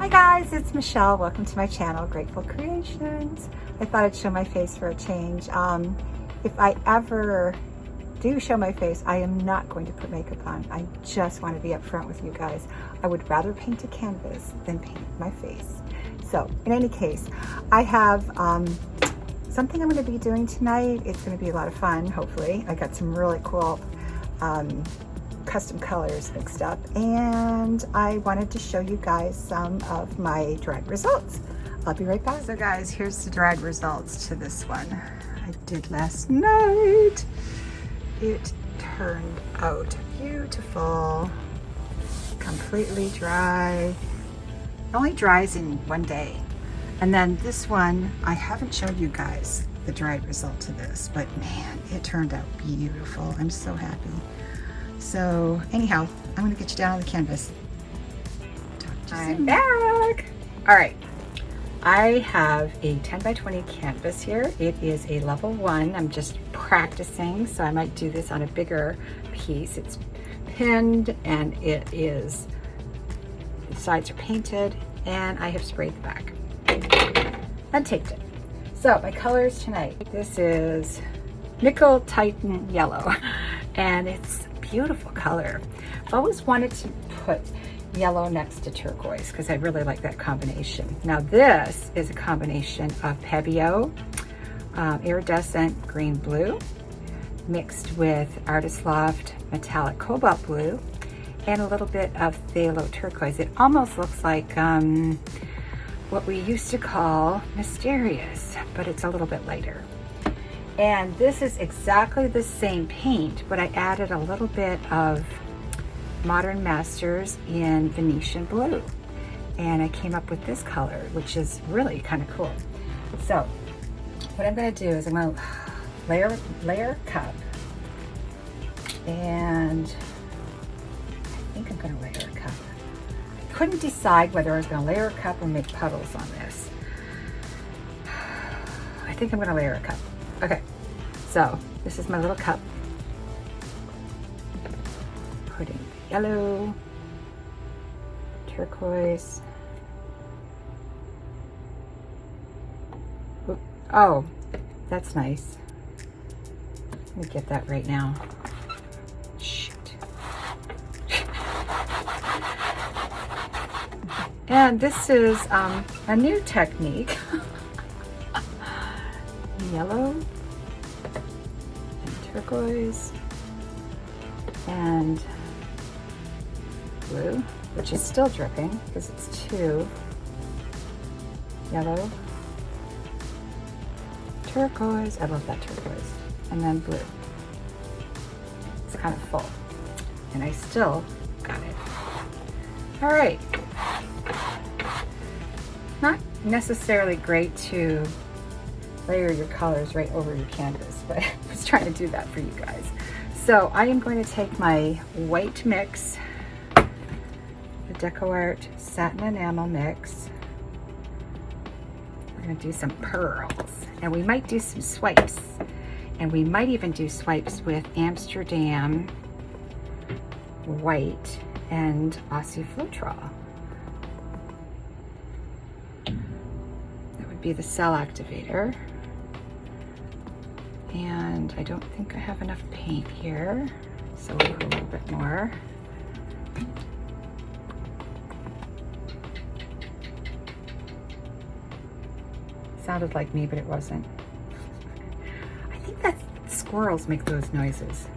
Hi guys, it's Michelle. Welcome to my channel, Grateful Creations. I thought I'd show my face for a change. If I ever do show my face, I am not going to put makeup on. I just want to be upfront with you guys. I would rather paint a canvas than paint my face. So in any case, I have something I'm going to be doing tonight. It's going to be a lot of fun, hopefully. I got some really cool custom colors mixed up, and I wanted to show you guys some of my dried results. I'll be right back. So guys, here's the dried results to this one I did last night. It turned out beautiful, completely dry. It only dries in one day. And then this one, I haven't showed you guys the dried result to this, but man, it turned out beautiful. I'm so happy. So anyhow, I'm gonna get you down on the canvas. I'm back. All right, I have a 10 by 20 canvas here. It is a level 1. I'm just practicing, so I might do this on a bigger piece. It's pinned and it is, the sides are painted, and I have sprayed the back and taped it. So my colors tonight, this is Nickel Titan Yellow, and it's beautiful color. I've always wanted to put yellow next to turquoise because I really like that combination. Now this is a combination of Pebeo, iridescent green blue, mixed with Loft metallic cobalt blue, and a little bit of phthalo turquoise. It almost looks like what we used to call mysterious, but it's a little bit lighter. And this is exactly the same paint, but I added a little bit of Modern Masters in Venetian blue. And I came up with this color, which is really kind of cool. So what I'm gonna do is I'm gonna layer cup. And I think I'm gonna layer a cup. I couldn't decide whether I was gonna layer a cup or make puddles on this. I think I'm gonna layer a cup. Okay, so this is my little cup. Putting yellow, turquoise. Oop. Oh, that's nice. Let me get that right now. Shoot. And this is a new technique. Yellow and turquoise and blue, which is still dripping because it's 2. Yellow, turquoise, I love that turquoise, and then blue. It's kind of full, and I still got it. All right, not necessarily great to layer your colors right over your canvas, but I was trying to do that for you guys. So I am going to take my white mix, the Decoart satin enamel mix. We're going to do some pearls, and we might do some swipes, and we might even do swipes with Amsterdam white and Aussie Floetrol. That would be the cell activator. And I don't think I have enough paint here, so we'll put a little bit more. Sounded like me, but it wasn't. I think that squirrels make those noises,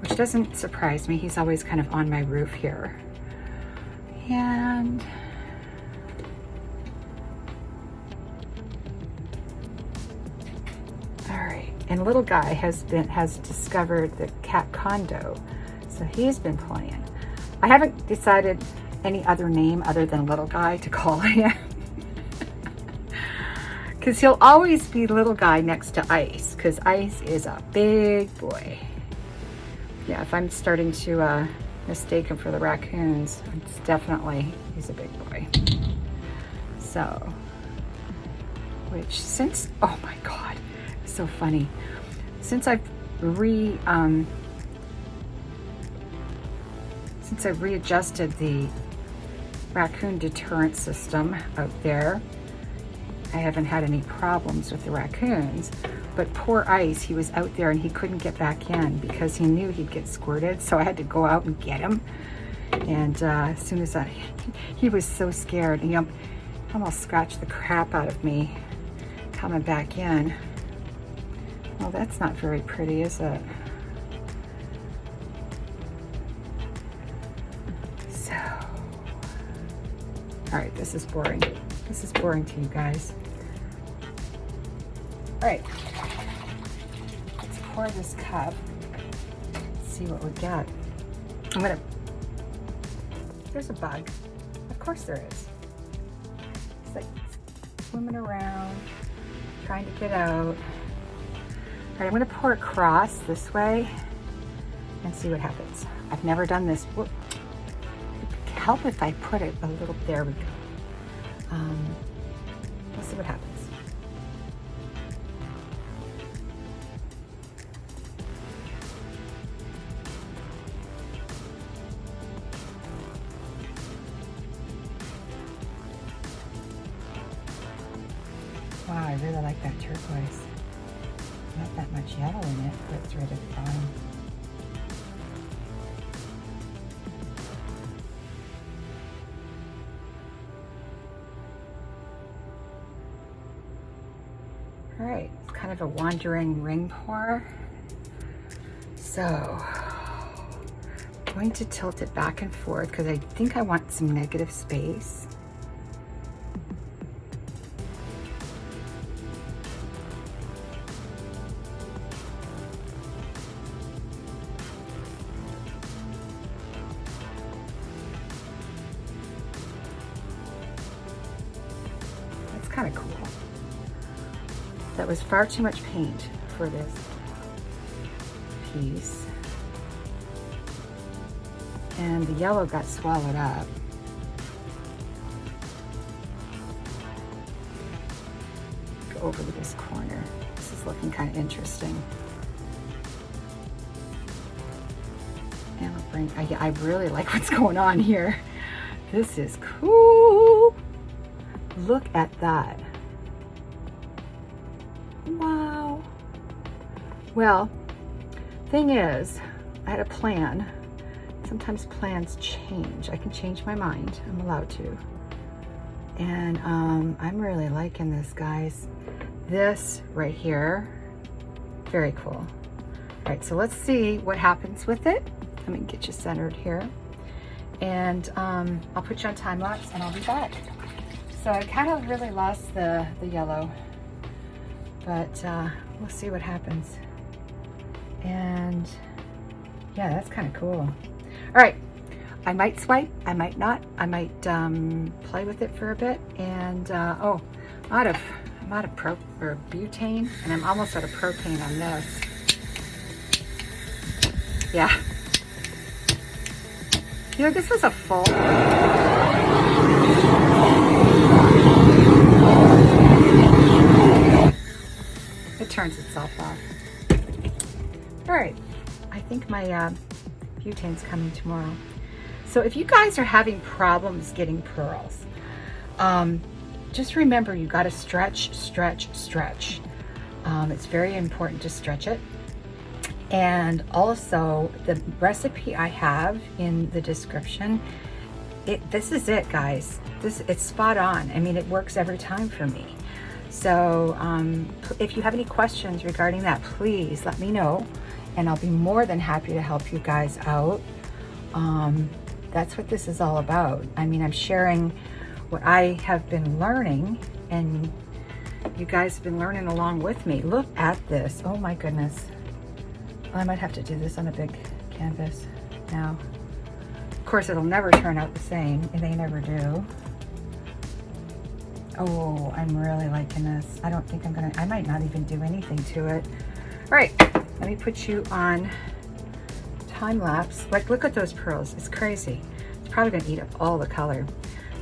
which doesn't surprise me. He's always kind of on my roof here. And and little guy has discovered the cat condo, so he's been playing. I haven't decided any other name other than little guy to call him, because he'll always be little guy next to Ice, because Ice is a big boy. Yeah, if I'm starting to mistake him for the raccoons, it's definitely, he's a big boy. So, which since, oh my God, so funny. Since I've readjusted the raccoon deterrent system out there. I haven't had any problems with the raccoons, but poor Ice, he was out there and he couldn't get back in because he knew he'd get squirted, so I had to go out and get him. And as soon as he was so scared, he almost scratched the crap out of me coming back in. Well, that's not very pretty, is it? So, all right, this is boring. This is boring to you guys. All right, let's pour this cup. Let's see what we get. There's a bug. Of course there is. It's like swimming around, trying to get out. All right, I'm gonna pour across this way and see what happens. I've never done this. Whoop. It'd help if I put it a little, there we go. Let's see what happens. Wow, I really like that turquoise. Not that much yellow in it, but it's right at the bottom. All right, it's kind of a wandering ring pour. So, I'm going to tilt it back and forth because I think I want some negative space. That's kind of cool. That was far too much paint for this piece. And the yellow got swallowed up. Go over to this corner. This is looking kind of interesting. And I'll bring, I really like what's going on here. This is cool. Look at that. Wow. Well, thing is, I had a plan. Sometimes plans change. I can change my mind. I'm allowed to. And I'm really liking this, guys. This right here, very cool. All right, so let's see what happens with it. Let me get you centered here. And I'll put you on time lapse and I'll be back. So I kind of really lost the yellow, but we'll see what happens. And yeah, that's kind of cool. All right, I might swipe, I might not. I might play with it for a bit. And oh, I'm out of butane, and I'm almost out of propane on this. Yeah. You know, this was a full. It turns itself off. All right, I think my butane's coming tomorrow. So if you guys are having problems getting pearls, just remember you got to stretch, stretch, stretch. It's very important to stretch it. And also the recipe I have in the description, this is it, guys. It's spot on. I mean, it works every time for me. So if you have any questions regarding that, please let me know, and I'll be more than happy to help you guys out. That's what this is all about. I mean, I'm sharing what I have been learning, and you guys have been learning along with me. Look at this. Oh my goodness. I might have to do this on a big canvas now. Of course, it'll never turn out the same. They never do. Oh, I'm really liking this. I don't think I'm gonna, I might not even do anything to it. All right, let me put you on time lapse. Like, look at those pearls. It's crazy. It's probably gonna eat up all the color,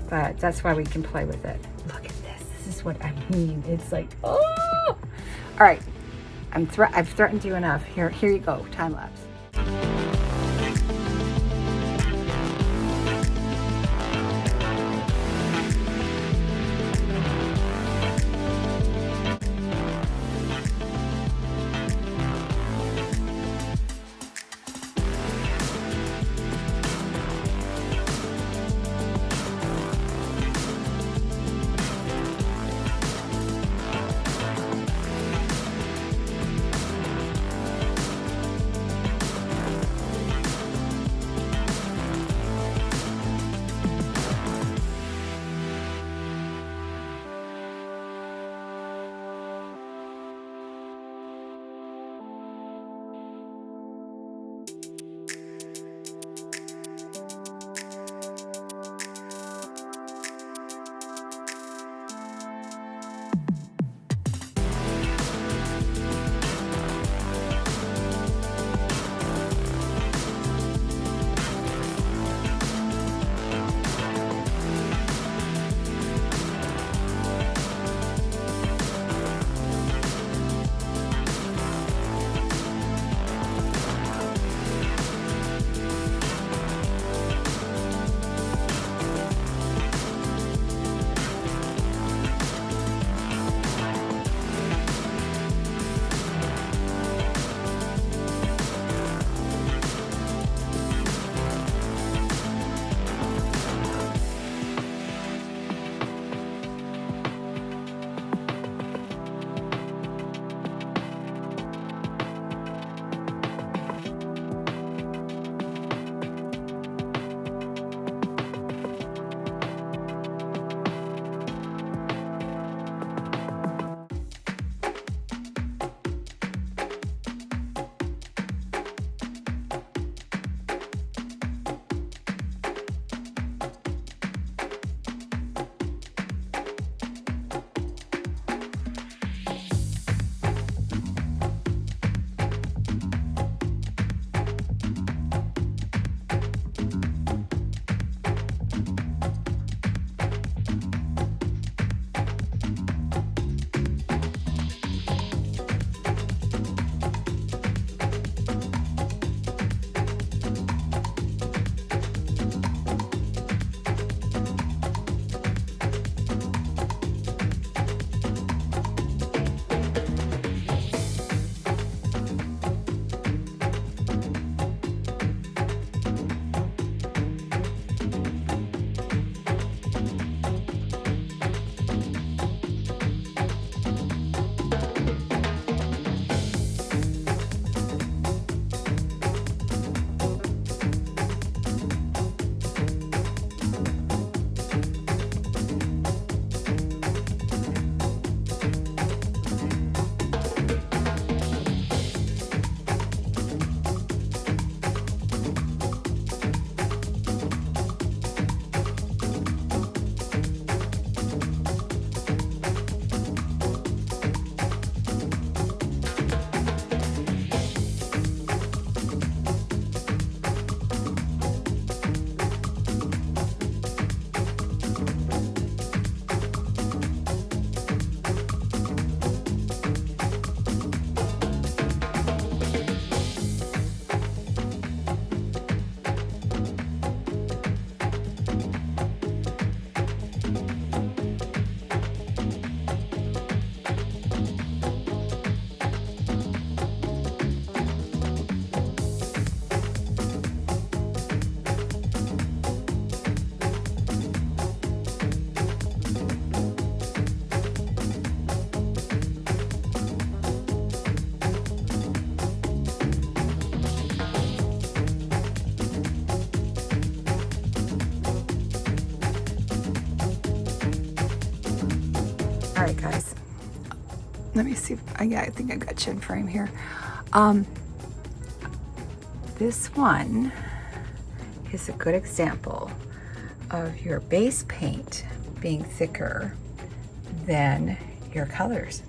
but that's why we can play with it. Look at this. This is what I mean. It's like, oh! All right. I've threatened you enough. Here you go, time lapse. All right, guys. Let me see. Yeah, I think I got chin frame here. This one is a good example of your base paint being thicker than your colors.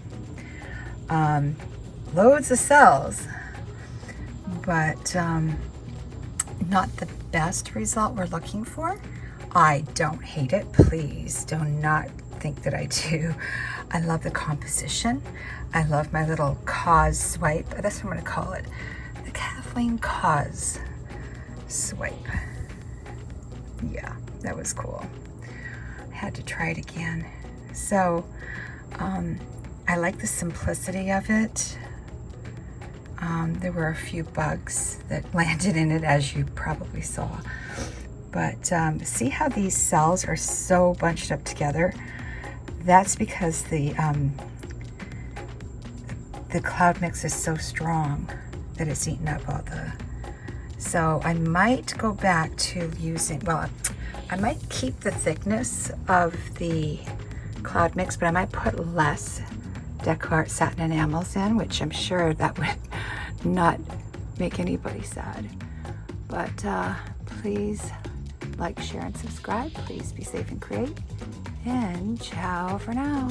Loads of cells, but not the best result we're looking for. I don't hate it. Please do not think that I do. I love the composition. I love my little Coz swipe. That's what I'm going to call it. The Cathleen Coz swipe. Yeah, that was cool. I had to try it again. So I like the simplicity of it. There were a few bugs that landed in it, as you probably saw. But see how these cells are so bunched up together? That's because the cloud mix is so strong that it's eaten up all the... So I might go back to using, well, I might keep the thickness of the cloud mix, but I might put less Decoart satin enamels in, which I'm sure that would not make anybody sad. But please like, share, and subscribe. Please be safe and create. And ciao for now.